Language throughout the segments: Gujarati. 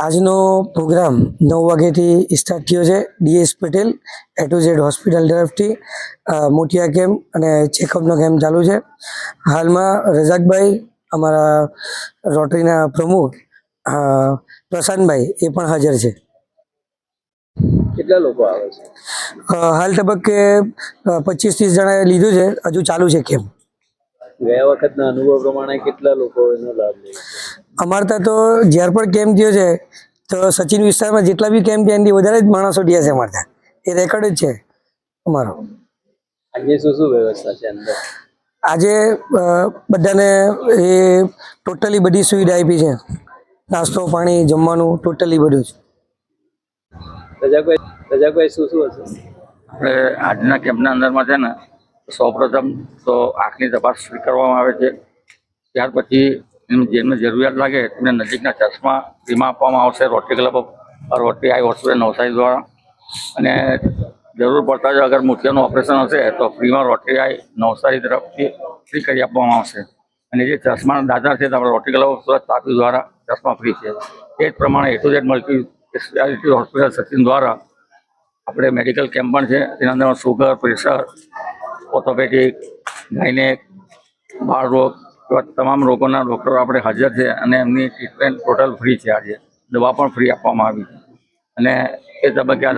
આજનો પ્રોગ્રામ 9 વાગ્યાથી સ્ટાર્ટ થયો છે. DS Patel A to Z hospital તરફથી મોતિયા કેમ્પ અને ચેકઅપનો કેમ્પ ચાલુ છે. હાલમાં રઝાકભાઈ અમારા રોટરીના પ્રમુખ પ્રશાંતભાઈ એ પણ હાજર છે. કેટલા લોકો આવે છે? હાલ તબક્કે 25-30 જણાએ લીધું છે. હજુ ચાલુ છે કેમ્પ. ગયા વખતના અનુભવ પ્રમાણે કેટલા લોકો એનો લાભ લે છે? અમારે ત્યાં તો જ્યારે પણ કેમ્પ થયો છે તો સચિન વિસ્તારમાં જેટલા બી કેમ્પ થયા એનાથી વધારે જ માણસો થયા છે અમારે ત્યાં. એ રેકોર્ડ જ છે અમારો. આજે શું શું વ્યવસ્થા છે અંદર? આજે બધાને એ ટોટલી બધી સુવિધા આપી છે. નાસ્તો પાણી જમવાનું ટોટલી બધું જ. રજાકભાઈ શું શું હશે? આપણે આજના કેમ્પના અંદરમાં છે ને સૌપ્રથમ તો આંખની તપાસ કરવામાં આવે છે. ત્યાર પછી જેમને જરૂરિયાત લાગે તેમને નજીકના ચશ્મા ફ્રીમાં આપવામાં આવશે રોટરી ક્લબ રોટરી આઈ હોસ્પિટલ નવસારી દ્વારા. અને જરૂર પડતા જ અગર મોતિયાનું ઓપરેશન હશે તો ફ્રીમાં રોટરી આઈ નવસારી તરફથી ફ્રી કરી આપવામાં આવશે. અને જે ચશ્માના દાતા છે તો આપણે રોટરી ક્લબ સુરત તાપી દ્વારા ચશ્મા ફ્રી છે. તે જ પ્રમાણે A to Z multi speciality hospital Sachin દ્વારા આપણે મેડિકલ કેમ્પ પણ છે. તેના અંદર સુગર, પ્રેશર, ઓર્થોપેડિક, ગાયનેક, બાળ રોગ એવા તમામ રોગોના ડૉક્ટરો આપણે હાજર છે અને એમની ટ્રીટમેન્ટ ટોટલ ફ્રી છે. આજે દવા પણ ફ્રી આપવામાં આવી છે. અને એ તબક્કે આ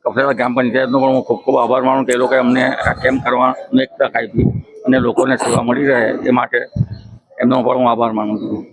કપડેલા ગ્રામ પંચાયતનો પણ હું ખૂબ ખૂબ આભાર માનું કે એ લોકોએ અમને આ કેમ્પ કરવાની એક તક આપી અને લોકોને સેવા મળી રહે એ માટે એમનો પણ હું આભાર માનું છું.